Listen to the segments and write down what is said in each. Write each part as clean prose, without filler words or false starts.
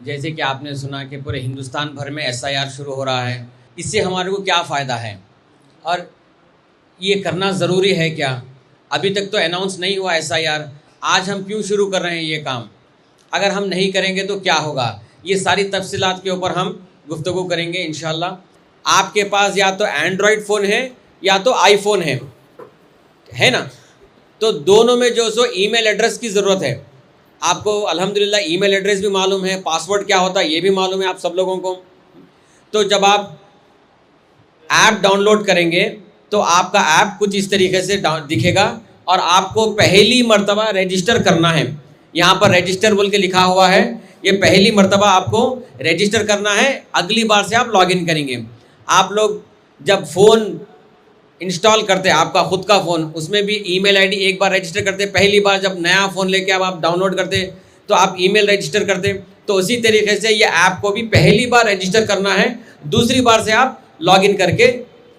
जैसे कि आपने सुना कि पूरे हिंदुस्तान भर में SIR शुरू हो रहा है, इससे हमारे को क्या फ़ायदा है और ये करना ज़रूरी है क्या? अभी तक तो अनाउंस नहीं हुआ SIR, आज हम क्यों शुरू कर रहे हैं ये काम? अगर हम नहीं करेंगे तो क्या होगा? ये सारी तफसीलात के ऊपर हम गुफ्तगू करेंगे इंशाल्लाह। आपके पास या तो एंड्रॉयड फ़ोन है या तो आईफोन है ना? तो दोनों में जो सो ईमेल एड्रेस की ज़रूरत है। आपको अल्हम्दुलिल्लाह ईमेल एड्रेस भी मालूम है, पासवर्ड क्या होता है ये भी मालूम है आप सब लोगों को। तो जब आप ऐप डाउनलोड करेंगे तो आपका ऐप कुछ इस तरीके से दिखेगा और आपको पहली मर्तबा रजिस्टर करना है। यहाँ पर रजिस्टर बोल के लिखा हुआ है, ये पहली मर्तबा आपको रजिस्टर करना है, अगली बार से आप लॉगिन करेंगे। आप लोग जब फ़ोन इंस्टॉल करते हैं, आपका ख़ुद का फ़ोन, उसमें भी ईमेल आईडी एक बार रजिस्टर करते, पहली बार जब नया फ़ोन लेके अब आप डाउनलोड करते तो आप ईमेल रजिस्टर करते, तो उसी तरीके से ये ऐप को भी पहली बार रजिस्टर करना है, दूसरी बार से आप लॉगिन करके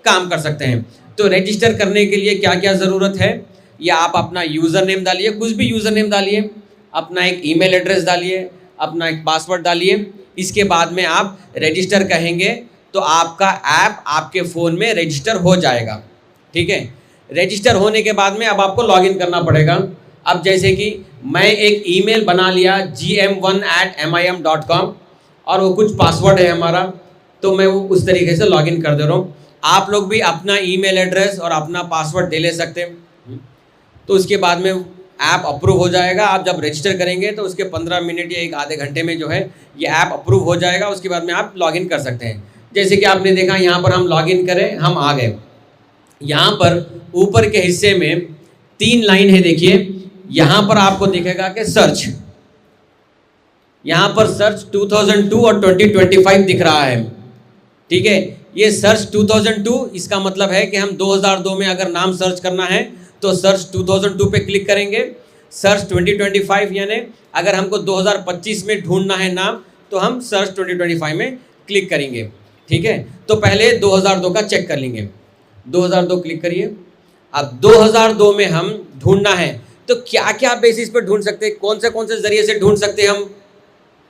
काम कर सकते हैं। तो रजिस्टर करने के लिए क्या क्या ज़रूरत है, या आप अपना यूज़र नेम डालिए, कुछ भी यूज़र नेम डालिए, अपना एक ईमेल एड्रेस डालिए, अपना एक पासवर्ड डालिए, इसके बाद में आप रजिस्टर कहेंगे तो आपका ऐप आपके फ़ोन में रजिस्टर हो जाएगा। ठीक है, रजिस्टर होने के बाद में अब आपको लॉगिन करना पड़ेगा। अब जैसे कि मैं एक ईमेल बना लिया gm1@mim.com और वो कुछ पासवर्ड है हमारा, तो मैं वो उस तरीके से लॉगिन कर दे रहा हूँ। आप लोग भी अपना ईमेल एड्रेस और अपना पासवर्ड दे ले सकते हैं। तो उसके बाद में ऐप अप्रूव हो जाएगा। आप जब रजिस्टर करेंगे तो उसके 15 मिनट या एक आधे घंटे में जो है ये ऐप अप्रूव हो जाएगा। उसके बाद में आप लॉगिन कर सकते हैं। जैसे कि आपने देखा यहाँ पर हम लॉगिन करें, हम आ गए। यहाँ पर ऊपर के हिस्से में 3 लाइन है, देखिए यहाँ पर आपको दिखेगा कि सर्च, यहाँ पर सर्च 2002 और 2025 दिख रहा है। ठीक है, ये सर्च 2002 इसका मतलब है कि हम 2002 में अगर नाम सर्च करना है तो सर्च 2002 पे क्लिक करेंगे। सर्च 2025 यानी अगर हमको 2025 में ढूंढना है नाम तो हम सर्च 2025 में क्लिक करेंगे। ठीक है, तो पहले 2002 का चेक कर लेंगे। 2002 क्लिक करिए। अब 2002 में हम ढूंढना है तो क्या क्या बेसिस पे ढूंढ सकते हैं, कौन से ज़रिए से ढूंढ सकते हैं हम।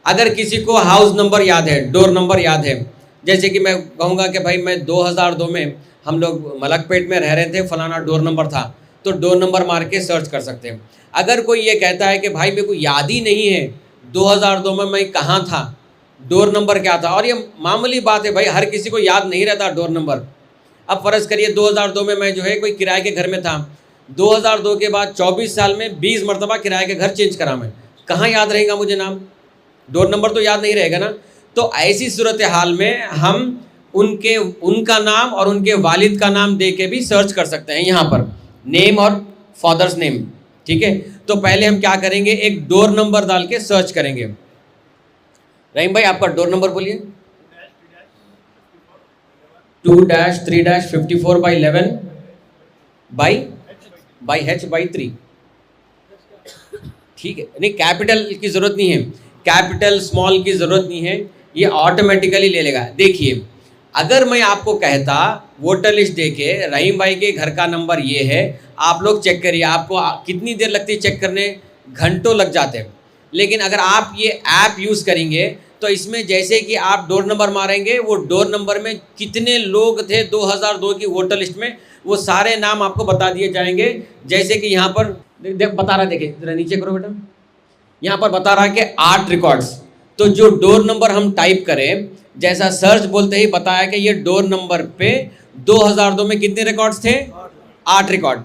अगर किसी को हाउस नंबर याद है, डोर नंबर याद है, जैसे कि मैं कहूँगा कि भाई मैं 2002 में हम लोग मलकपेट में रह रहे थे, फलाना डोर नंबर था, तो डोर नंबर मार के सर्च कर सकते हैं। अगर कोई ये कहता है कि भाई मेरे को याद ही नहीं है 2002 में मैं कहाँ था, डोर नंबर क्या था, और ये मामूली बात है भाई, हर किसी को याद नहीं रहता डोर नंबर। अब फ़र्ज़ करिए 2002 में मैं जो है कोई किराए के घर में था, 2002 के बाद 24 साल में 20 मरतबा किराए के घर चेंज करा, मैं कहाँ याद रहेगा मुझे नाम, डोर नंबर तो याद नहीं रहेगा ना। तो ऐसी सूरत हाल में हम उनका नाम और उनके वालिद का नाम दे के भी सर्च कर सकते हैं, यहाँ पर नेम और फादर्स नेम। ठीक है, तो पहले हम क्या करेंगे, एक डोर नंबर डाल के सर्च करेंगे। रहीम भाई आपका डोर नंबर बोलिए। 2-3-54/11 बाई H/3। ठीक है, नहीं कैपिटल की ज़रूरत नहीं है, कैपिटल स्मॉल की ज़रूरत नहीं है, ये ऑटोमेटिकली ले लेगा। देखिए अगर मैं आपको कहता वोटर लिस्ट देके रहीम भाई के घर का नंबर ये है, आप लोग चेक करिए, आपको कितनी देर लगती है चेक करने, घंटों लग जाते हैं। लेकिन अगर आप ये ऐप यूज़ करेंगे तो इसमें जैसे कि आप डोर नंबर मारेंगे, वो डोर नंबर में कितने लोग थे 2002 की वोटर लिस्ट में, वो सारे नाम आपको बता दिए जाएंगे। जैसे कि यहाँ पर बता रहा, देखिए जरा नीचे करो बेटा, यहाँ पर बता रहा है कि 8 रिकॉर्ड्स। तो जो डोर नंबर हम टाइप करें, जैसा सर्च बोलते ही बताया कि ये डोर नंबर पे 2002 में कितने रिकॉर्ड्स थे, 8 रिकॉर्ड।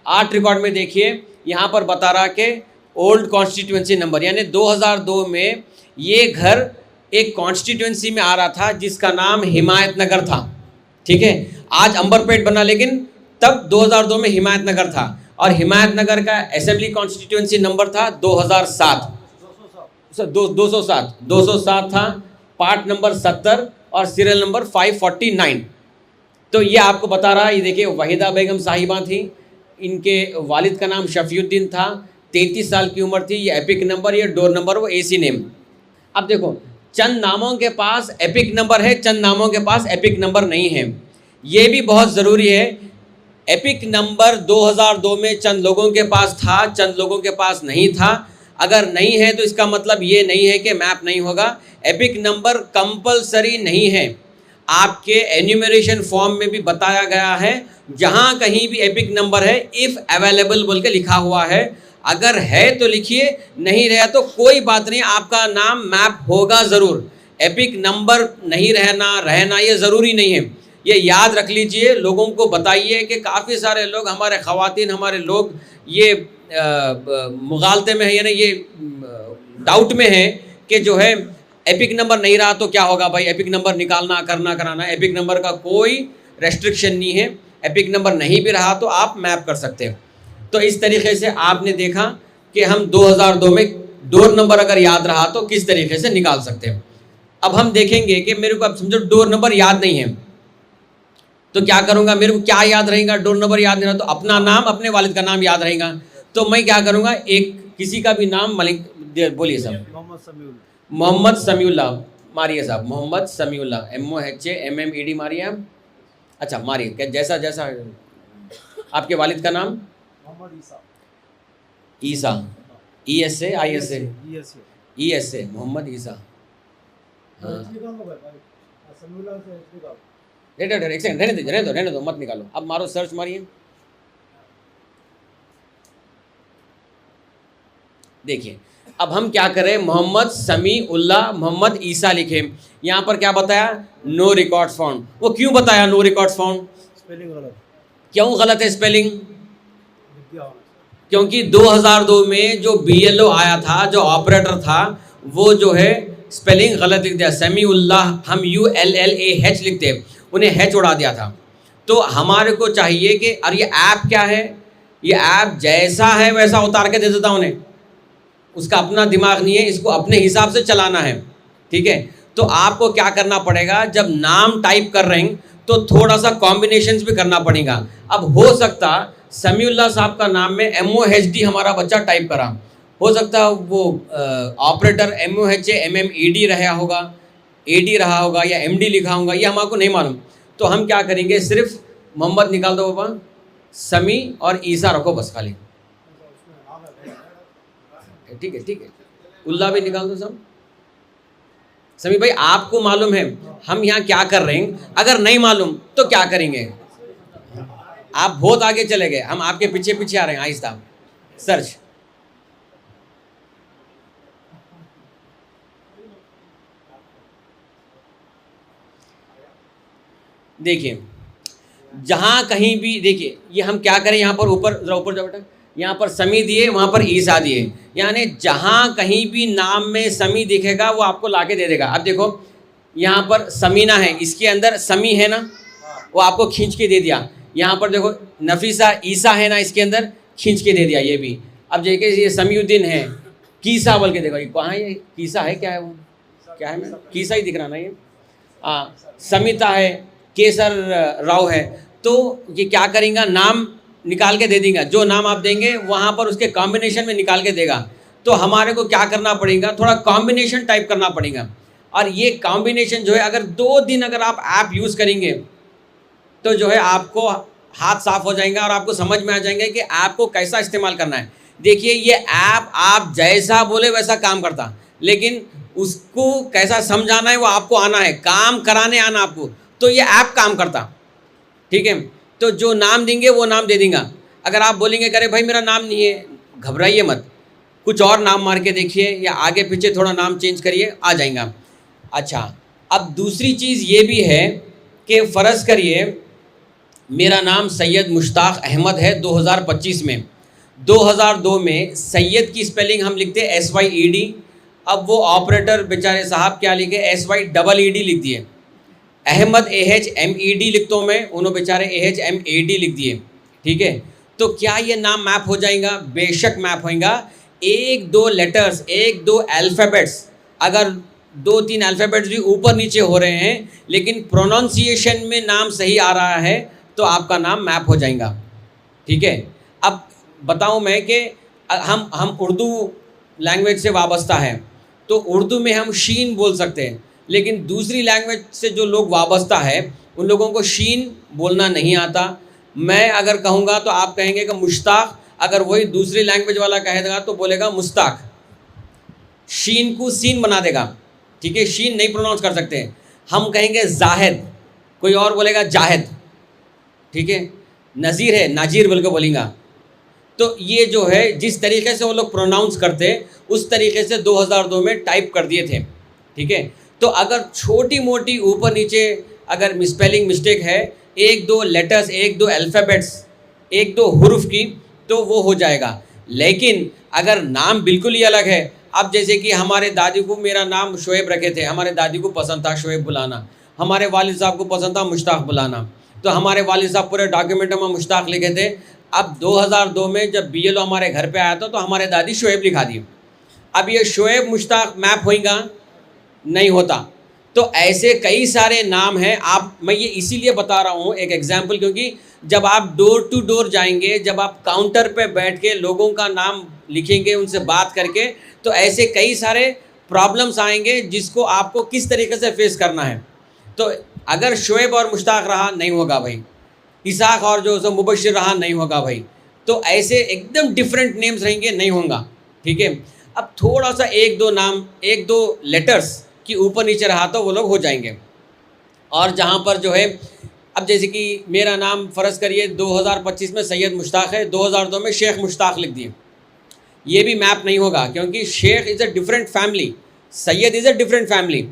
8 रिकॉर्ड में देखिए यहाँ पर बता रहा कि ओल्ड कॉन्स्टिट्यूंसी नंबर, यानी 2002 में ये घर एक कॉन्स्टिट्यूंसी में आ रहा था जिसका नाम हिमायत नगर था। ठीक है, आज अंबरपेट बना, लेकिन तब 2002 में हिमायत नगर था, और हिमायत नगर का असेंबली कॉन्स्टिट्यूंसी नंबर था 2007 207 था, पार्ट नंबर 70 और सीरियल नंबर 549। तो ये आपको बता रहा है, ये देखिए वहीदा बेगम साहिबा थी, इनके वालिद का नाम शफीउद्दीन था, 33 साल की उम्र थी। ये एपिक नंबर, ये डोर नंबर, वो एसी नेम। अब देखो चंद नामों के पास एपिक नंबर है, चंद नामों के पास एपिक नंबर नहीं है, ये भी बहुत ज़रूरी है। एपिक नंबर 2002 में चंद लोगों के पास था, चंद लोगों के पास नहीं था। अगर नहीं है तो इसका मतलब ये नहीं है कि मैप नहीं होगा। एपिक नंबर कंपलसरी नहीं है, आपके एन्यूमरेशन फॉर्म में भी बताया गया है, जहां कहीं भी एपिक नंबर है इफ़ अवेलेबल बोल के लिखा हुआ है। अगर है तो लिखिए, नहीं रहा तो कोई बात नहीं, आपका नाम मैप होगा ज़रूर। एपिक नंबर नहीं रहना ये ज़रूरी नहीं है, ये याद रख लीजिए। लोगों को बताइए कि काफ़ी सारे लोग, हमारे ख़वातीन, हमारे लोग ये मुगालते में है, यानी ये डाउट में है कि जो है एपिक नंबर नहीं रहा तो क्या होगा भाई, एपिक नंबर निकालना करना कराना। एपिक नंबर का कोई रेस्ट्रिक्शन नहीं है, एपिक नंबर नहीं भी रहा तो आप मैप कर सकते हैं। तो इस तरीके से आपने देखा कि हम 2002 में डोर नंबर अगर याद रहा तो किस तरीके से निकाल सकते हैं। अब हम देखेंगे कि मेरे को, अब समझो डोर नंबर याद नहीं है तो क्या करूँगा, मेरे को क्या याद रहेगा, डोर नंबर याद नहीं रहा तो अपना नाम, अपने वालिद का नाम याद रहेगा। तो मैं क्या करूँगा, एक किसी का भी नाम मलिक बोलिए साहब, मोहम्मद समीउल्लाह मारिए साहब, मोहम्मद समीउल्लाह, MOHAMMED मारिए आप। अच्छा मारिए, क्या जैसा जैसा आपके वालिद का नाम ईसा, ESA ISA ESA, मोहम्मद ईसा। हाँ एक सेकंड, रहने दो मत निकालो। अब मारो सर्च मारिए, देखिए अब हम क्या करें, मोहम्मद समीउल्लाह मोहम्मद ईसा लिखे। यहाँ पर क्या बताया, नो रिकॉर्ड्स फाउंड। वो क्यों बताया नो रिकॉर्ड्स फाउंड, स्पेलिंग गलत, क्यों गलत है स्पेलिंग? क्योंकि 2002 में जो BLO आया था, जो ऑपरेटर था, वो जो है स्पेलिंग गलत लिख दिया। समीउल्लाह हम ULLAH लिखते, उन्हें H उड़ा दिया था। तो हमारे को चाहिए कि, और ये ऐप क्या है, ये ऐप जैसा है वैसा उतार के दे देता उन्हें, उसका अपना दिमाग नहीं है, इसको अपने हिसाब से चलाना है, ठीक है। तो आपको क्या करना पड़ेगा, जब नाम टाइप कर रहे हैं तो थोड़ा सा कॉम्बिनेशंस भी करना पड़ेगा। अब हो सकता समीउल्लाह साहब का नाम में MOHD हमारा बच्चा टाइप करा, हो सकता वो ऑपरेटर MOHAMMED रहा होगा, AD रहा होगा या MD लिखा होगा, ये हमको नहीं मालूम। तो हम क्या करेंगे, सिर्फ मोहम्मद निकाल दो बाबा, समी और ईसा रखो बस खाली, ठीक है, उल्ला भी निकाल दो सब। समी भाई आपको मालूम है हम यहाँ क्या कर रहे हैं, अगर नहीं मालूम तो क्या करेंगे, आप बहुत आगे चले गए, हम आपके पीछे पीछे आ रहे हैं, आहिस्ता सर्च। देखिए जहाँ कहीं भी, देखिए ये हम क्या करें, यहाँ पर ऊपर जरा ऊपर जाओ बेटा, यहाँ पर समी दिए, वहाँ पर ईसा दिए, यानी जहाँ कहीं भी नाम में समी दिखेगा वो आपको लाके दे देगा। अब देखो यहाँ पर समीना है, इसके अंदर समी है ना, वो आपको खींच के दे दिया। यहाँ पर देखो नफीसा ईसा है ना, इसके अंदर खींच के दे दिया ये भी। अब देखिए ये समीउद्दीन है, कीसा बोल के देखो, ये कहाँ है, ये कीसा है, क्या है वो, क्या है, मैं कीसा ही दिख रहा ना ये, समिता है, केसर राव है। तो ये क्या करेंगे, नाम निकाल के दे देंगे, जो नाम आप देंगे वहाँ पर उसके कॉम्बिनेशन में निकाल के देगा। तो हमारे को क्या करना पड़ेगा, थोड़ा कॉम्बिनेशन टाइप करना पड़ेगा। और ये कॉम्बिनेशन जो है, अगर 2 दिन अगर आप ऐप यूज़ करेंगे तो जो है आपको हाथ साफ हो जाएगा और आपको समझ में आ जाएंगे कि ऐप को कैसा इस्तेमाल करना है। देखिए ये ऐप आप जैसा बोले वैसा काम करता, लेकिन उसको कैसा समझाना है वो आपको आना है, काम कराने आना आपको, तो ये ऐप काम करता, ठीक है। तो जो नाम देंगे वो नाम दे देंगे। अगर आप बोलेंगे करे भाई मेरा नाम नहीं है, घबराइए मत, कुछ और नाम मार के देखिए या आगे पीछे थोड़ा नाम चेंज करिए, आ जाएगा। अच्छा अब दूसरी चीज़ ये भी है कि फ़र्ज़ करिए मेरा नाम सैयद मुश्ताक अहमद है 2025 में, 2002 में सैयद की स्पेलिंग हम लिखते SYED। अब वो ऑपरेटर बेचारे साहब क्या लिखे, SYEED लिख दिए, अहमद AHMED लिखता हूँ मैं, उन्होंने बेचारे AHMAD लिख दिए, ठीक है। तो क्या ये नाम मैप हो जाएगा? बेशक मैप होएगा। 1-2 लेटर्स, 1-2 अल्फ़ाबेट्स, अगर 2-3 अल्फ़ाबेट्स भी ऊपर नीचे हो रहे हैं लेकिन प्रोनाउंसिएशन में नाम सही आ रहा है तो आपका नाम मैप हो जाएगा, ठीक है। अब बताऊं मैं कि हम उर्दू लैंग्वेज से वाबस्ता है, तो उर्दू में हम शीन बोल सकते हैं, लेकिन दूसरी लैंग्वेज से जो लोग वाबस्ता है उन लोगों को शीन बोलना नहीं आता। मैं अगर कहूँगा तो आप कहेंगे कि मुश्ताक, अगर वही दूसरी लैंग्वेज वाला कहेगा तो बोलेगा मुस्ताक, शीन को सीन बना देगा, ठीक है, शीन नहीं प्रोनाउंस कर सकते, हम कहेंगे जाहिद, कोई और बोलेगा जाहिद, ठीक है, नज़ीर है नाजीर बोल के बोलेगा। तो ये जो है जिस तरीके से वो लोग प्रोनाउंस करते उस तरीके से 2002 में टाइप कर दिए थे, ठीक है। तो अगर छोटी मोटी ऊपर नीचे अगर स्पेलिंग मिस्टेक है, एक दो लेटर्स, एक दो अल्फ़ाबेट्स, एक दो हुरूफ की, तो वो हो जाएगा। लेकिन अगर नाम बिल्कुल ही अलग है, अब जैसे कि हमारे दादी को मेरा नाम शोएब रखे थे, हमारे दादी को पसंद था शोएब बुलाना, हमारे वालिद साहब को पसंद था मुश्ताक बुलाना, तो हमारे वालिद साहब पूरे डॉक्यूमेंट में मुश्ताक लिखे थे। अब 2002 में जब BLO हमारे घर पे आया था तो हमारे दादी शोएब लिखा दी। अब ये शोएब मुश्ताक मैप होएगा, नहीं होता। तो ऐसे कई सारे नाम हैं। मैं ये इसीलिए बता रहा हूँ एक एग्जाम्पल, क्योंकि जब आप डोर टू डोर जाएंगे, जब आप काउंटर पे बैठ के लोगों का नाम लिखेंगे, उनसे बात करके, तो ऐसे कई सारे प्रॉब्लम्स आएंगे जिसको आपको किस तरीके से फेस करना है। तो अगर शोएब और मुश्ताक रहा, नहीं होगा भाई, इसाक और जो सो मुबशिर रहा, नहीं होगा भाई। तो ऐसे एकदम डिफरेंट नेम्स रहेंगे, नहीं होगा, ठीक है। अब थोड़ा सा एक दो नाम, एक दो लेटर्स कि ऊपर नीचे रहा तो वो लोग हो जाएंगे। और जहाँ पर जो है, अब जैसे कि मेरा नाम फ़र्ज़ करिए 2025 में सैयद मुश्ताक है, 2002 में शेख मुश्ताक लिख दिए, ये भी मैप नहीं होगा, क्योंकि Sheikh is a different family, Syed is a different family,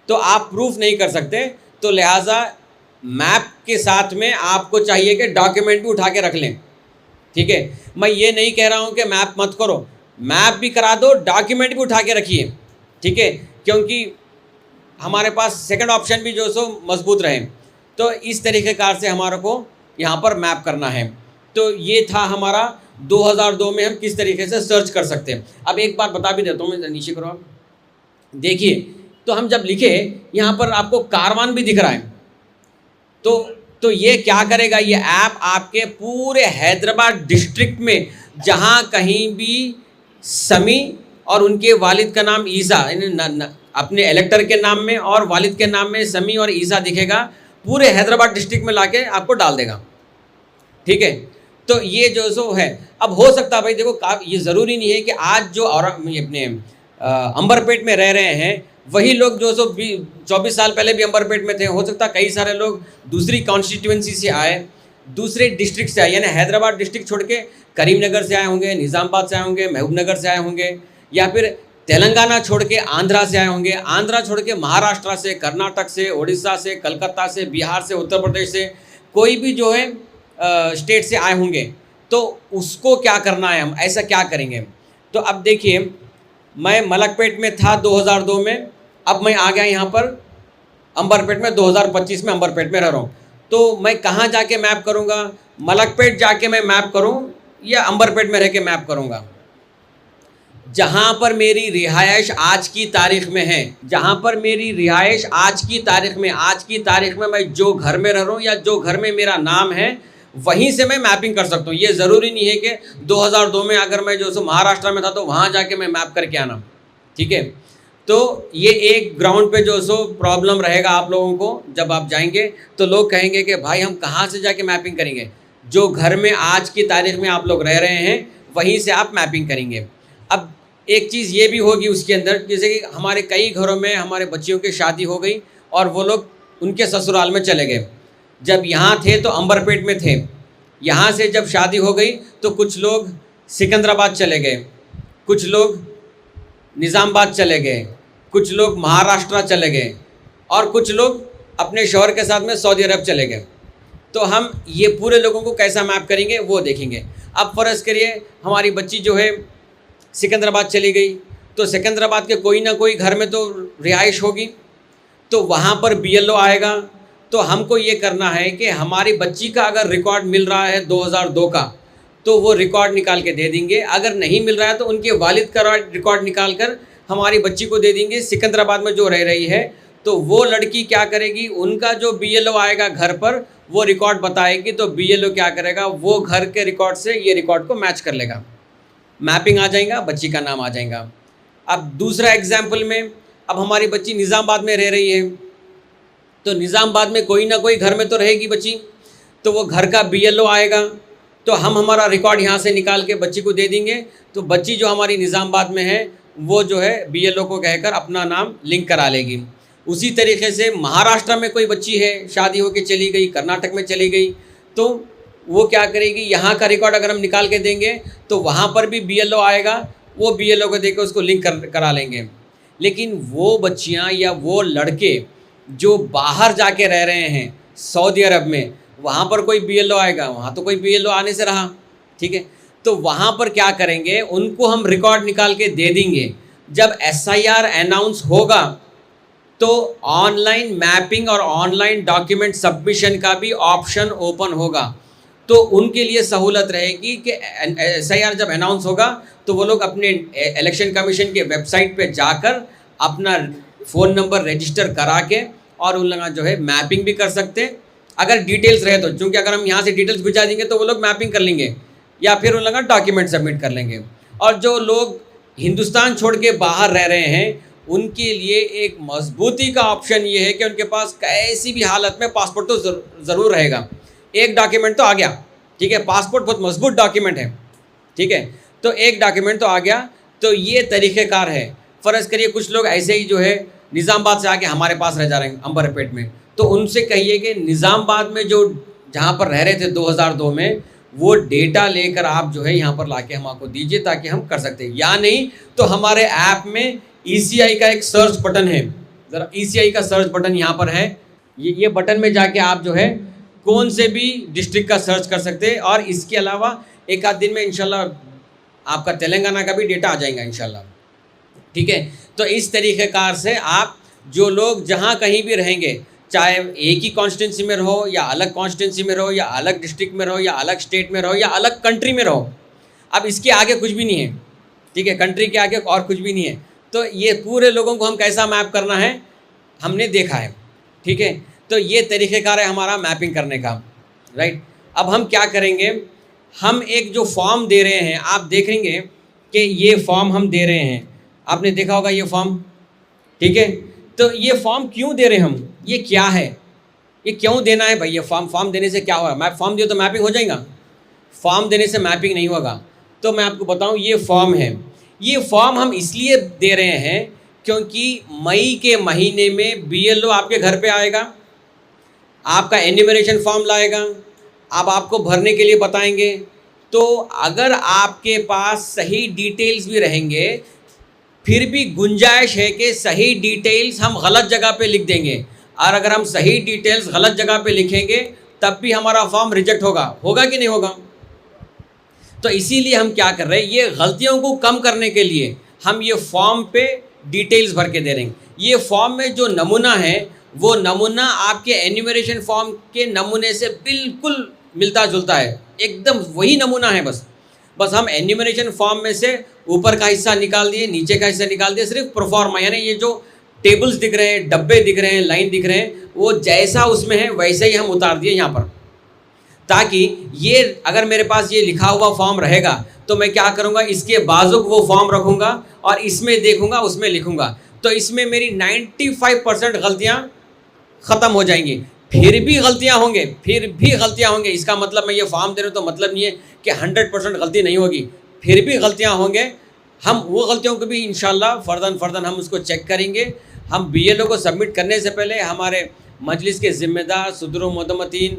तो आप प्रूफ नहीं कर सकते। तो लिहाजा मैप के साथ में आपको चाहिए कि डॉक्यूमेंट भी उठा के रख लें, ठीक है। मैं ये नहीं कह रहा हूँ कि मैप मत करो, मैप भी करा दो, डॉक्यूमेंट भी उठा के रखिए, ठीक है, क्योंकि हमारे पास सेकंड ऑप्शन भी जो सो मजबूत रहे। तो इस तरीके कार से हमारे को यहाँ पर मैप करना है। तो ये था हमारा 2002 में हम किस तरीके से सर्च कर सकते हैं। अब एक बात बता भी देता हूँ, मैं नीचे करो आप देखिए, तो हम जब लिखे यहाँ पर आपको कारवान भी दिख रहा है, तो ये क्या करेगा, ये ऐप आपके पूरे हैदराबाद डिस्ट्रिक्ट में जहाँ कहीं भी समी और उनके वालिद का नाम ईसा, अपने इलेक्टर के नाम में और वालिद के नाम में समी और ईसा दिखेगा, पूरे हैदराबाद डिस्ट्रिक्ट में लाके आपको डाल देगा, ठीक है। तो ये जो सो है, अब हो सकता है भाई देखो, ये ज़रूरी नहीं है कि आज जो और अपने अंबरपेट में रह रहे हैं वही लोग जो सो 24 साल पहले भी अंबरपेट में थे। हो सकता है कई सारे लोग दूसरी कॉन्स्टिट्यूंसी से आए, दूसरे डिस्ट्रिक्ट से आए, यानी हैदराबाद डिस्ट्रिक्ट छोड़ के करीमनगर से आए होंगे, निज़ामाबाद से आए होंगे, महबूबनगर से आए होंगे, या फिर तेलंगाना छोड़ के आंध्रा से आए होंगे, आंध्रा छोड़ के महाराष्ट्र से, कर्नाटक से, उड़ीसा से, कलकत्ता से, बिहार से, उत्तर प्रदेश से, कोई भी जो है स्टेट से आए होंगे। तो उसको क्या करना है, हम ऐसा क्या करेंगे। तो अब देखिए, मैं मलकपेट में था 2002 में, अब मैं आ गया यहाँ पर अंबरपेट में, 2025 में अंबरपेट में रह रहा हूँ। तो मैं कहाँ जाके मैप करूँगा, मलकपेट जाके मैं मैप करूँ या अंबरपेट में रह के मैप करूँगा। जहाँ पर मेरी रिहाइश आज की तारीख़ में है, जहाँ पर मेरी रिहाइश आज की तारीख़ में मैं जो घर में रह रहा हूँ या जो घर में मेरा नाम है, वहीं से मैं मैपिंग कर सकता हूँ। ये ज़रूरी नहीं है कि 2002 में अगर मैं जो सो महाराष्ट्र में था तो वहाँ जाके मैं मैप करके आना, ठीक है। तो ये एक ग्राउंड पे जो सो प्रॉब्लम रहेगा आप लोगों को, जब आप जाएंगे तो लोग कहेंगे कि भाई हम कहाँ से जाके मैपिंग करेंगे। जो घर में आज की तारीख़ में आप लोग रह रहे हैं वहीं से आप मैपिंग करेंगे। अब एक चीज़ ये भी होगी उसके अंदर, जैसे कि हमारे कई घरों में हमारे बच्चियों की शादी हो गई और वो लोग उनके ससुराल में चले गए। जब यहाँ थे तो अंबरपेट में थे, यहाँ से जब शादी हो गई तो कुछ लोग सिकंदराबाद चले गए, कुछ लोग निज़ामाबाद चले गए, कुछ लोग महाराष्ट्र चले गए और कुछ लोग अपने शौहर के साथ में सऊदी अरब चले गए। तो हम ये पूरे लोगों को कैसा मैप करेंगे वो देखेंगे। अब फ़र्ज़ करिए हमारी बच्ची जो है सिकंदराबाद चली गई, तो सिकंदराबाद के कोई ना कोई घर में तो रिहाइश होगी, तो वहाँ पर BLO आएगा। तो हमको ये करना है कि हमारी बच्ची का अगर रिकॉर्ड मिल रहा है 2002 का, तो वो रिकॉर्ड निकाल के दे देंगे। अगर नहीं मिल रहा है तो उनके वालिद का रिकॉर्ड निकाल कर हमारी बच्ची को दे देंगे, सिकंदराबाद में जो रह रही है। तो वो लड़की क्या करेगी, उनका जो BLO आएगा घर पर वो रिकॉर्ड बताएगी, तो BLO क्या करेगा, वो घर के रिकॉर्ड से ये रिकॉर्ड को मैच कर लेगा, मैपिंग आ जाएगा, बच्ची का नाम आ जाएगा। अब दूसरा एग्जाम्पल में, अब हमारी बच्ची निज़ामाबाद में रह रही है, तो निज़ामाबाद में कोई ना कोई घर में तो रहेगी बच्ची, तो वो घर का BLO आएगा, तो हम हमारा रिकॉर्ड यहाँ से निकाल के बच्ची को दे देंगे। तो बच्ची जो हमारी निज़ामाबाद में है वो जो है BLO को कहकर अपना नाम लिंक करा लेगी। उसी तरीके से महाराष्ट्र में कोई बच्ची है, शादी होकर चली गई, कर्नाटक में चली गई, तो वो क्या करेगी, यहाँ का रिकॉर्ड अगर हम निकाल के देंगे तो वहाँ पर भी BLO आएगा, वो BLO को देकर उसको लिंक करा लेंगे। लेकिन वो बच्चियाँ या वो लड़के जो बाहर जाके रह रहे हैं सऊदी अरब में, वहाँ पर कोई BLO आएगा, वहाँ तो कोई BLO आने से रहा, ठीक है। तो वहाँ पर क्या करेंगे, उनको हम रिकॉर्ड निकाल के दे देंगे। जब SIR अनाउंस होगा तो ऑनलाइन मैपिंग और ऑनलाइन डॉक्यूमेंट सबमिशन का भी ऑप्शन ओपन होगा, तो उनके लिए सहूलत रहेगी कि SIR जब अनाउंस होगा तो वो लोग अपने इलेक्शन कमीशन के वेबसाइट पे जाकर अपना फ़ोन नंबर रजिस्टर करा के और उन लोग जो है मैपिंग भी कर सकते हैं, अगर डिटेल्स रहे तो। क्योंकि अगर हम यहाँ से डिटेल्स भिजा देंगे तो वो लोग मैपिंग कर लेंगे या फिर उन लोग डॉक्यूमेंट सबमिट कर लेंगे। और जो लोग हिंदुस्तान छोड़ के बाहर रह रहे हैं उनके लिए एक मजबूती का ऑप्शन ये है कि उनके पास कैसी भी हालत में पासपोर्ट तो ज़रूर रहेगा। एक डॉक्यूमेंट तो आ गया, ठीक है, पासपोर्ट बहुत मजबूत डॉक्यूमेंट है, ठीक है, तो एक डॉक्यूमेंट तो आ गया। तो ये तरीक़ेकार है। फ़र्ज़ करिए कुछ लोग ऐसे ही जो है निज़ामाबाद से आके हमारे पास रह जा रहे हैं अंबरपेट में, तो उनसे कहिए कि निज़ामाबाद में जो जहाँ पर रह रहे थे 2002 में, वो डेटा लेकर आप जो है यहाँ पर लाके हमको दीजिए ताकि हम कर सकते हैं। या नहीं तो हमारे ऐप में ECI का एक सर्च बटन है, ज़रा ECI का सर्च बटन यहाँ पर है, ये बटन में जाके आप जो है कौन से भी डिस्ट्रिक्ट का सर्च कर सकते हैं। और इसके अलावा एक आध दिन में इंशाल्लाह आपका तेलंगाना का भी डेटा आ जाएगा इंशाल्लाह, ठीक है। तो इस तरीक़ेकार से आप जो लोग जहाँ कहीं भी रहेंगे, चाहे एक ही कॉन्स्टिट्यूंसी में रहो या अलग कॉन्स्टिट्यूंसी में रहो या अलग डिस्ट्रिक्ट में रहो या अलग स्टेट में रहो या अलग कंट्री में रहो, अब इसके आगे कुछ भी नहीं है, ठीक है, कंट्री के आगे और कुछ भी नहीं है। तो ये पूरे लोगों को हम कैसा मैप करना है हमने देखा है, ठीक है। तो ये तरीक़ेकार है हमारा मैपिंग करने का, राइट। अब हम क्या करेंगे, हम एक जो फॉर्म दे रहे हैं, आप देखेंगे कि ये फॉर्म हम दे रहे हैं, आपने देखा होगा ये फॉर्म, ठीक है। तो ये फॉर्म क्यों दे रहे हैं हम, ये क्या है, ये क्यों देना है भाई, ये फॉर्म देने से क्या होगा, मैं फॉर्म दिया तो मैपिंग हो जाएगा, फॉर्म देने से मैपिंग नहीं होगा। तो मैं आपको बताऊं, ये फॉर्म है, ये फॉर्म हम इसलिए दे रहे हैं क्योंकि मई के महीने में BLO आपके घर पे आएगा, आपका एन्यूमरेशन फॉर्म लाएगा, अब आपको भरने के लिए बताएंगे। तो अगर आपके पास सही डिटेल्स भी रहेंगे, फिर भी गुंजाइश है कि सही डिटेल्स हम गलत जगह पे लिख देंगे, और अगर हम सही डिटेल्स गलत जगह पे लिखेंगे तब भी हमारा फॉर्म रिजेक्ट होगा कि नहीं होगा। तो इसीलिए हम क्या कर रहे हैं, ये गलतियों को कम करने के लिए हम ये फॉर्म पे डिटेल्स भर के दे रहे हैं। ये फॉर्म में जो नमूना है वो नमूना आपके एन्यूमरेशन फॉर्म के नमूने से बिल्कुल मिलता जुलता है, एकदम वही नमूना है। बस हम एन्यूमरेशन फॉर्म में से ऊपर का हिस्सा निकाल दिए, नीचे का हिस्सा निकाल दिए, सिर्फ प्रोफॉर्मा, यानी ये जो टेबल्स दिख रहे हैं, डब्बे दिख रहे हैं, लाइन दिख रहे हैं, वो जैसा उसमें है वैसे ही हम उतार दिए यहाँ पर, ताकि ये अगर मेरे पास ये लिखा हुआ फॉर्म रहेगा तो मैं क्या करूँगा, इसके बाजू वो फॉर्म रखूँगा और इसमें देखूँगा, उसमें लिखूँगा, तो इसमें मेरी 95% गलतियाँ ख़त्म हो जाएंगी। फिर भी गलतियाँ होंगे, इसका मतलब मैं ये फॉर्म दे रहा हूँ तो मतलब नहीं है कि 100% गलती नहीं होगी, फिर भी गलतियाँ होंगे। हम वो गलतियों को भी इंशाल्लाह फ़र्दन हम उसको चेक करेंगे। हम BLO को सबमिट करने से पहले हमारे मजलिस के ज़िम्मेदार, सदर मुअद्दमतीन,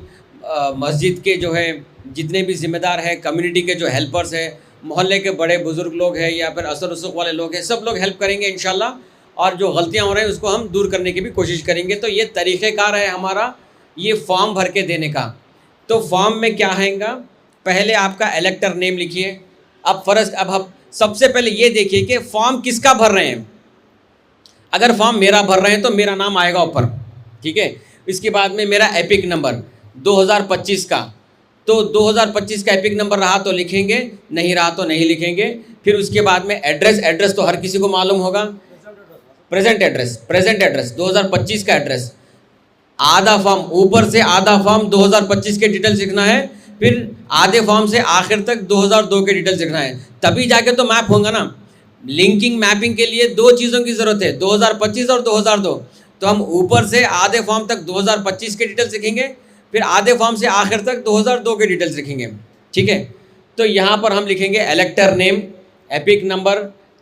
मस्जिद के जो है जितने भी ज़िम्मेदार हैं, कम्युनिटी के जो हेल्पर्स हैं, मोहल्ले के बड़े बुज़ुर्ग लोग हैं या फिर असर रसूख वाले लोग हैं, सब लोग हेल्प करेंगे इंशाल्लाह, और जो गलतियां हो रही हैं उसको हम दूर करने की भी कोशिश करेंगे। तो ये तरीक़ेकार है हमारा ये फॉर्म भर के देने का। तो फॉर्म में क्या आएगा, पहले आपका इलेक्टर नेम लिखिए। अब हम सबसे पहले ये देखिए कि फॉर्म किसका भर रहे हैं। अगर फॉर्म मेरा भर रहे हैं तो मेरा नाम आएगा ऊपर, ठीक है। इसके बाद में मेरा एपिक नंबर 2025 का, तो 2025 का एपिक नंबर रहा तो लिखेंगे, नहीं रहा तो नहीं लिखेंगे। फिर उसके बाद में एड्रेस तो हर किसी को मालूम होगा, प्रेजेंट एड्रेस 2025 का एड्रेस। आधा फॉर्म, ऊपर से आधा फॉर्म 2025 के डिटेल्स लिखना है, फिर आधे फॉर्म से आखिर तक 2002 के डिटेल्स लिखना है, तभी जाके तो मैप होगा ना। लिंकिंग मैपिंग के लिए दो चीज़ों की ज़रूरत है, 2025 और 2002। तो हम ऊपर से आधे फॉर्म तक 2025 के डिटेल्स लिखेंगे, फिर आधे फॉर्म से आखिर तक 2002 के डिटेल्स लिखेंगे, ठीक है। तो यहाँ पर हम लिखेंगे इलेक्टर नेम, एपिक नंबर,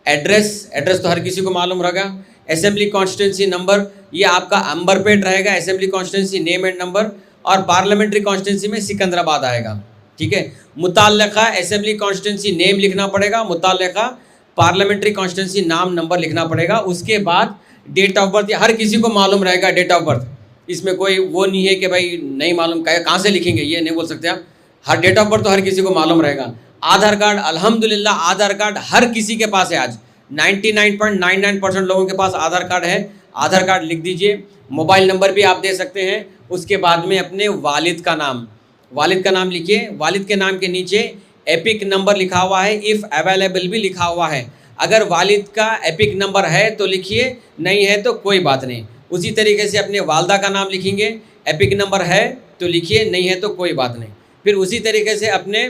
एड्रेस तो हर किसी को मालूम रहेगा। असेंबली कॉन्स्टिट्यूंसी नंबर, ये आपका अंबरपेट रहेगा, assembly constituency name and number. और पार्लियामेंट्री कॉन्स्टिट्यूंसी में सिकंदराबाद आएगा, ठीक है। मुताल्लिका असेंबली कॉन्स्टिट्यूंसी नेम लिखना पड़ेगा, मुताल्लिका पार्लियामेंट्री कॉन्स्टिट्यूंसी नाम नंबर लिखना पड़ेगा। उसके बाद डेट ऑफ बर्थ, हर किसी को मालूम रहेगा डेट ऑफ बर्थ, इसमें कोई वो नहीं है कि भाई नहीं मालूम कहाँ से लिखेंगे, ये नहीं बोल सकते आप। हर डेट ऑफ बर्थ तो हर किसी को मालूम रहेगा। आधार कार्ड, अल्हम्दुलिल्लाह आधार कार्ड हर किसी के पास है आज, 99.99% लोगों के पास आधार कार्ड है। आधार कार्ड लिख दीजिए। मोबाइल नंबर भी आप दे सकते हैं। उसके बाद में अपने वालिद का नाम लिखिए। वालिद के नाम के नीचे एपिक नंबर लिखा हुआ है, इफ़ अवेलेबल भी लिखा हुआ है। अगर वालिद का एपिक नंबर है तो लिखिए, नहीं है तो कोई बात नहीं। उसी तरीके से अपने वालदा का नाम लिखेंगे, एपिक नंबर है तो लिखिए, नहीं है तो कोई बात नहीं। फिर उसी तरीके से अपने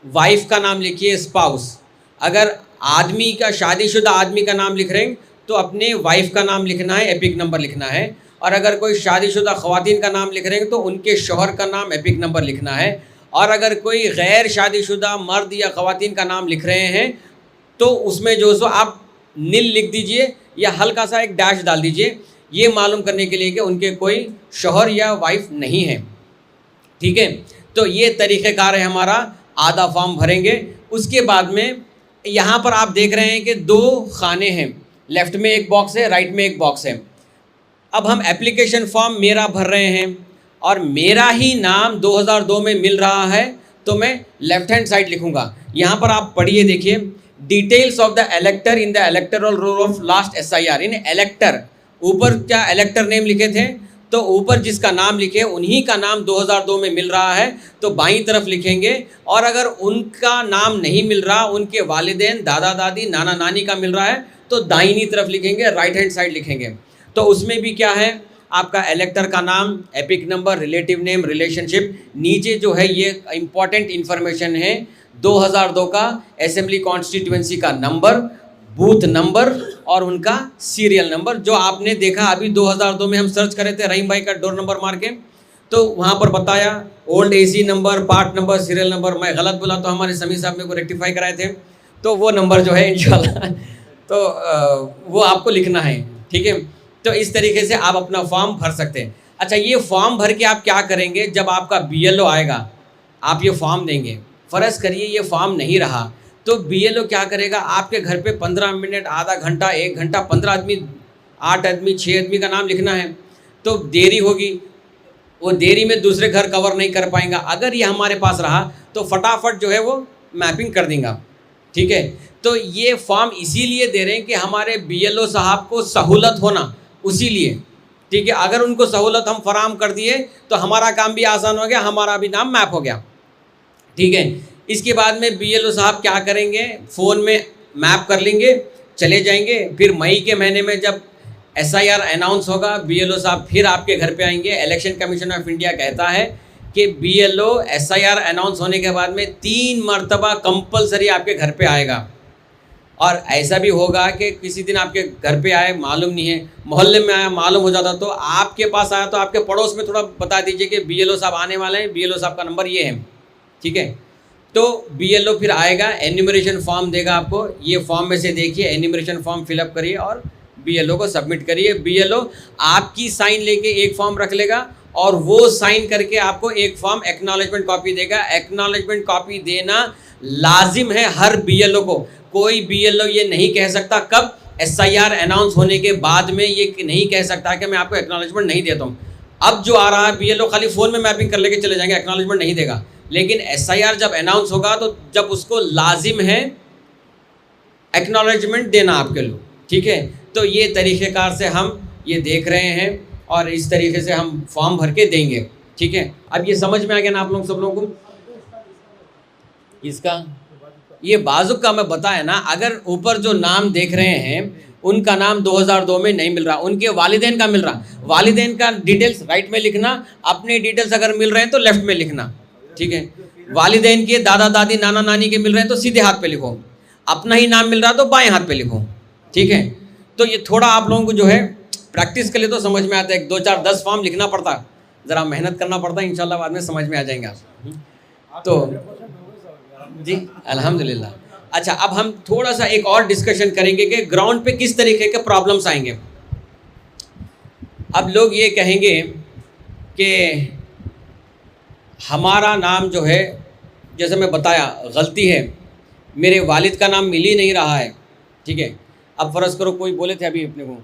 वाइफ का नाम लिखिए, स्पाउस। अगर आदमी का, शादीशुदा आदमी का नाम लिख रहे हैं तो अपने वाइफ का नाम लिखना है, एपिक नंबर लिखना है। और अगर कोई शादीशुदा ख़वातीन का नाम लिख रहे हैं तो उनके शौहर का नाम, एपिक नंबर लिखना है। और अगर कोई गैर शादीशुदा मर्द या ख़वातीन का नाम लिख रहे हैं तो उसमें जो सो आप नील लिख दीजिए या हल्का सा एक डैश डाल दीजिए, ये मालूम करने के लिए कि उनके कोई शौहर या वाइफ नहीं है, ठीक है। तो ये तरीक़ेकार है हमारा। आधा फॉर्म भरेंगे। उसके बाद में यहाँ पर आप देख रहे हैं कि 2 खाने हैं, लेफ़्ट में एक बॉक्स है, राइट में एक बॉक्स है। अब हम एप्लीकेशन फॉर्म मेरा भर रहे हैं और मेरा ही नाम 2002 में मिल रहा है तो मैं लेफ्ट हैंड साइड लिखूंगा। यहाँ पर आप पढ़िए, देखिए, details of the इलेक्टर in the electoral roll of last SIR। इन इलेक्टर, ऊपर क्या इलेक्टर नेम लिखे थे तो ऊपर जिसका नाम लिखे उन्हीं का नाम 2002 में मिल रहा है तो बाईं तरफ लिखेंगे। और अगर उनका नाम नहीं मिल रहा, उनके वालिदैन, दादा दादी, नाना नानी का मिल रहा है तो दाहिनी तरफ लिखेंगे, राइट हैंड साइड लिखेंगे। तो उसमें भी क्या है, आपका इलेक्टर का नाम, epic number, relative name, relationship. नीचे जो है ये इम्पॉर्टेंट इन्फॉर्मेशन है, 2002 का असेंबली कॉन्स्टिट्यूएंसी का नंबर, बूथ नंबर और उनका सीरियल नंबर। जो आपने देखा अभी 2002 में हम सर्च करे थे रहीम भाई का डोर नंबर मार के, तो वहाँ पर बताया old AC number, part number, serial number. मैं गलत बोला तो हमारे समीर साहब ने को रेक्टिफाई कराए थे, तो वो नंबर जो है इंशाल्लाह तो वो आपको लिखना है, ठीक है। तो इस तरीके से आप अपना फॉर्म भर सकते हैं। अच्छा, ये फॉर्म भर के आप क्या करेंगे, जब आपका BLO आएगा आप ये फॉर्म देंगे। फ़र्ज़ करिए ये फॉर्म नहीं रहा तो BLO क्या करेगा, आपके घर पे 15 मिनट, आधा घंटा, 1 घंटा, 15 आदमी, 8 आदमी, 6 आदमी का नाम लिखना है तो देरी होगी। वो देरी में दूसरे घर कवर नहीं कर पाएंगा। अगर ये हमारे पास रहा तो फटाफट जो है वो मैपिंग कर देंगे, ठीक है। तो ये फॉर्म इसीलिए दे रहे हैं कि हमारे BLO साहब को सहूलत होना, उसी लिए, ठीक है। अगर उनको सहूलत हम फराम कर दिए तो हमारा काम भी आसान हो गया, हमारा भी नाम मैप हो गया, ठीक है। इसके बाद में BLO साहब क्या करेंगे, फ़ोन में मैप कर लेंगे, चले जाएंगे। फिर मई के महीने में जब SIR अनाउंस होगा, BLO साहब फिर आपके घर पे आएंगे। इलेक्शन कमीशन ऑफ इंडिया कहता है कि BLO SIR अनाउंस होने के बाद में 3 मरतबा कंपलसरी आपके घर पे आएगा। और ऐसा भी होगा कि किसी दिन आपके घर पे आए, मालूम नहीं है, मोहल्ले में आया, मालूम हो जाता तो आपके पास आया तो आपके पड़ोस में थोड़ा बता दीजिए कि BLO साहब आने वाले हैं, BLO साहब का नंबर ये है, ठीक है। तो BLO फिर आएगा, एन्यूमरेशन फॉर्म देगा आपको। ये फॉर्म में से देखिए, एन्यूमरेशन फॉर्म फिलअप करिए और BLO को सबमिट करिए। BLO आपकी साइन लेके एक फॉर्म रख लेगा और वो साइन करके आपको एक फॉर्म एक्नॉलेजमेंट कॉपी देगा। एक्नॉलेजमेंट कॉपी देना लाजिम है हर BLO को। कोई BLO ये नहीं कह सकता, कब SIR अनाउंस होने के बाद में ये नहीं कह सकता कि मैं आपको एक्नॉलेजमेंट नहीं देता हूँ। अब जो आ रहा है BLO खाली फ़ोन में मैपिंग कर लेके चले जाएंगे, एक्नॉलेजमेंट नहीं देगा। लेकिन SIR जब अनाउंस होगा तो जब उसको लाजिम है एक्नॉलेजमेंट देना आपके लोग, ठीक है। तो ये तरीक़ेकार से हम ये देख रहे हैं और इस तरीके से हम फॉर्म भर के देंगे, ठीक है। अब ये समझ में आ गया ना आप लोग, सब लोगों को? इसका ये बाजुक का मैं बताया ना, अगर ऊपर जो नाम देख रहे हैं उनका नाम 2002 में नहीं मिल रहा, उनके वालिदैन का मिल रहा, वालिदैन का डिटेल्स राइट में लिखना, अपने डिटेल्स अगर मिल रहे हैं तो लेफ्ट में लिखना, ठीक है। वालिदैन के, दादा दादी, नाना नानी के मिल रहे हैं तो सीधे हाथ पे लिखो, अपना ही नाम मिल रहा तो बाएं हाथ पे लिखो, ठीक है। तो ये थोड़ा आप लोगों को जो है प्रैक्टिस के लिए तो समझ में आता है, 2 4 10 फॉर्म लिखना पड़ता, ज़रा मेहनत करना पड़ता है, इंशाल्लाह बाद में समझ में आ जाएंगे आप। तो जी अल्हम्दुलिल्लाह। अच्छा, अब हम थोड़ा सा एक और डिस्कशन करेंगे कि ग्राउंड पे किस तरीके के प्रॉब्लम्स आएंगे। अब लोग ये कहेंगे कि हमारा नाम जो है, जैसे मैं बताया, गलती है, मेरे वालिद का नाम मिल ही नहीं रहा है, ठीक है। अब फ़र्ज़ करो कोई बोले थे अभी अपने को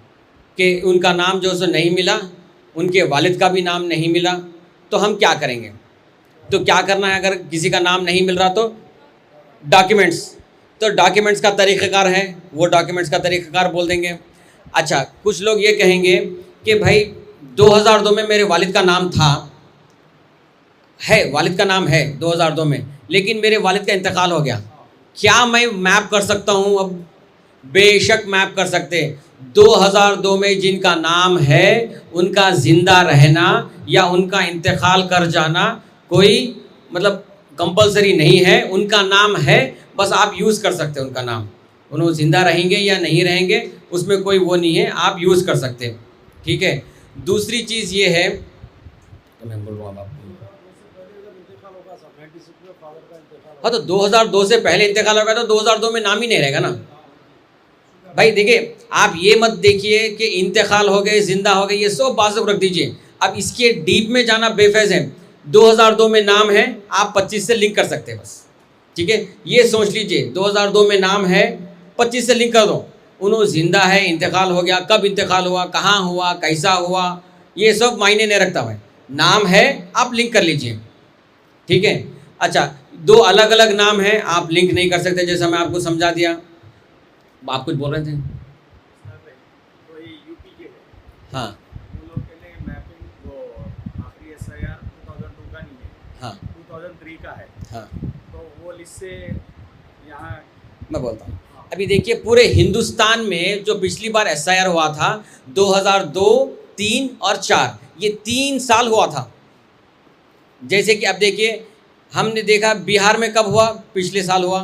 कि उनका नाम जो है सो नहीं मिला, उनके वालिद का भी नाम नहीं मिला, तो हम क्या करेंगे? तो क्या करना है अगर किसी का नाम नहीं मिल रहा? तो डॉक्यूमेंट्स, तो डॉक्यूमेंट्स का तरीक़ाकार है, वो डॉक्यूमेंट्स का तरीक़ाकार बोल देंगे। अच्छा, कुछ लोग ये कहेंगे कि भाई 2002 में मेरे वालिद का नाम था, है वालिद का नाम है 2002 में, लेकिन मेरे वालिद का इंतकाल हो गया, क्या मैं मैप कर सकता हूँ? अब बेशक मैप कर सकते। 2002 में जिनका नाम है उनका ज़िंदा रहना या उनका इंतकाल कर जाना कोई मतलब कंपलसरी नहीं है, उनका नाम है, बस आप यूज़ कर सकते हैं उनका नाम। उन्होंने ज़िंदा रहेंगे या नहीं रहेंगे उसमें कोई वो नहीं है, आप यूज़ कर सकते हैं, ठीक है। दूसरी चीज़ ये है, तो मैं बोल रहा हूँ आपको, हाँ, तो 2002 से पहले इंतकाल होगा तो 2002 में नाम ही नहीं रहेगा ना भाई। देखिए, आप ये मत देखिए कि इंतकाल हो गए, ज़िंदा हो गए, ये सब बाज़ रख दीजिए। अब इसके डीप में जाना बेफैज़ है। 2002 में नाम है, आप 25 से लिंक कर सकते हैं बस, ठीक है। ये सोच लीजिए 2002 में नाम है, 25 से लिंक कर दो। उन्होंने ज़िंदा है, इंतकाल हो गया, कब इंतकाल हुआ, कहाँ हुआ, कैसा हुआ, ये सब मायने नहीं रखता भाई। नाम है, आप लिंक कर लीजिए, ठीक है। अच्छा, दो अलग अलग नाम हैं, आप लिंक नहीं कर सकते, जैसा मैं आपको समझा दिया। आप कुछ बोल रहे थे? हाँ हाँ 2003 का है, हाँ, तो वो लिस्ट से यहाँ मैं बोलता हूँ। अभी देखिए, पूरे हिंदुस्तान में जो पिछली बार SIR हुआ था 2002, 3 और 4, ये 3 साल हुआ था। जैसे कि अब देखिए, हमने देखा बिहार में कब हुआ, पिछले साल हुआ,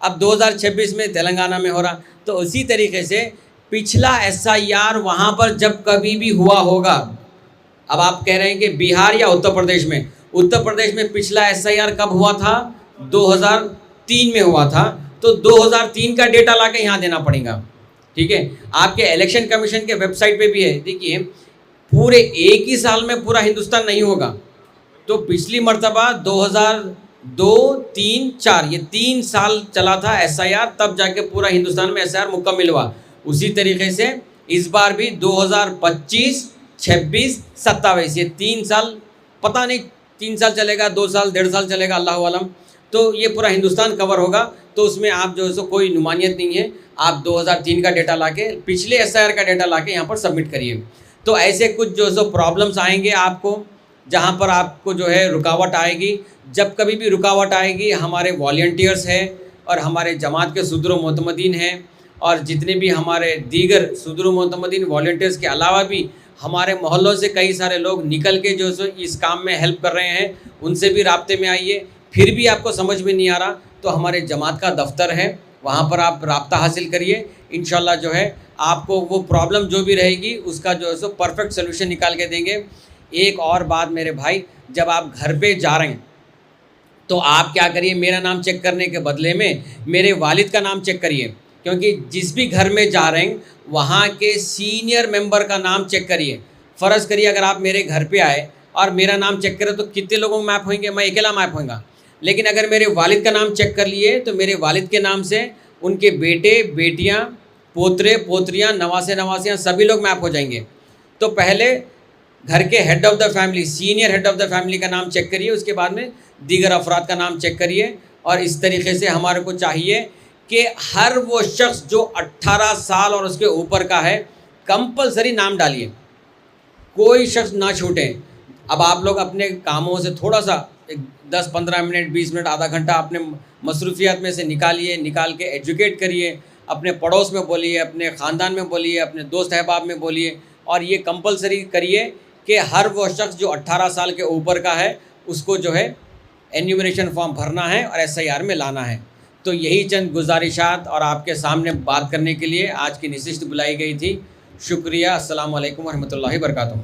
अब 2026 में तेलंगाना में हो रहा। तो उसी तरीके से पिछला SIR वहाँ पर जब कभी भी हुआ होगा, अब आप कह रहे हैं कि बिहार या उत्तर प्रदेश में, उत्तर प्रदेश में पिछला SIR कब हुआ था? 2003 में हुआ था, तो 2003 का डेटा ला के यहाँ देना पड़ेगा, ठीक है। आपके इलेक्शन कमीशन के वेबसाइट पे भी है, देखिए, पूरे एक ही साल में पूरा हिंदुस्तान नहीं होगा, तो पिछली मर्तबा 2002, 3, 4 ये 3 साल चला था SIR, तब जाके पूरा हिंदुस्तान में SIR मुकम्मल हुआ। उसी तरीके से इस बार भी 2025, 26, 27 ये 3 साल, पता नहीं 3 साल चलेगा, 2 साल, 1.5 साल चलेगा, अल्लाह आलम। तो ये पूरा हिंदुस्तान कवर होगा, तो उसमें आप जो है सो कोई नुमानियत नहीं है। आप 2003 का डेटा लाके, पिछले SIR का डेटा लाके यहाँ पर सबमिट करिए। तो ऐसे कुछ जो है सो प्रॉब्लम्स आएंगे आपको, जहाँ पर आपको जो है रुकावट आएगी। जब कभी भी रुकावट आएगी, हमारे वॉलंटियर्स हैं और हमारे जमात के सुदर मोतमदीन हैं, और जितने भी हमारे दीगर सुदर मोतमदीन वॉलंटियर्स के अलावा भी हमारे मोहल्लों से कई सारे लोग निकल के जो सो इस काम में हेल्प कर रहे हैं, उनसे भी राब्ते में आइए। फिर भी आपको समझ में नहीं आ रहा तो हमारे जमात का दफ्तर है, वहाँ पर आप राब्ता हासिल करिए। इंशाल्लाह जो है आपको वो प्रॉब्लम जो भी रहेगी उसका जो है सो परफेक्ट सोल्यूशन निकाल के देंगे। एक और बात मेरे भाई, जब आप घर पे जा रहे हैं तो आप क्या करिए, मेरा नाम चेक करने के बदले में मेरे वालिद का नाम चेक करिए, क्योंकि जिस भी घर में जा रहे हैं वहाँ के सीनियर मेंबर का नाम चेक करिए। फ़र्ज़ करिए अगर आप मेरे घर पे आए और मेरा नाम चेक करें तो कितने लोगों को मैप होंगे? मैं अकेला मैप होऊंगा। लेकिन अगर मेरे वालिद का नाम चेक कर लिए तो मेरे वालिद के नाम से उनके बेटे, बेटियाँ, पोतरे, पोतरियाँ, नवासे, नवासियाँ सभी लोग मैप हो जाएंगे। तो पहले घर के head of the family, senior head of the family का नाम चेक करिए, उसके बाद में दीगर अफराद का नाम चेक करिए। और इस तरीके से हमारे को चाहिए कि हर वो शख्स जो 18 साल और उसके ऊपर का है कंपलसरी नाम डालिए, कोई शख्स ना छूटे। अब आप लोग अपने कामों से थोड़ा सा 10-15 मिनट, 20 मिनट, आधा घंटा अपने मसरूफियात में से निकालिए, निकाल के एजुकेट करिए, अपने पड़ोस में बोलिए, अपने ख़ानदान में बोलिए, अपने दोस्त अहबाब में बोलिए, और ये कंपलसरी करिए कि हर वो शख्स जो 18 साल के ऊपर का है उसको जो है एन्यूमरेशन फॉर्म भरना है और SIR में लाना है। तो यही चंद गुजारिशात और आपके सामने बात करने के लिए आज की नशिस्त बुलाई गई थी। शुक्रिया। अस्सलामु अलैकुम वरहमतुल्लाहि वबरकातुहू।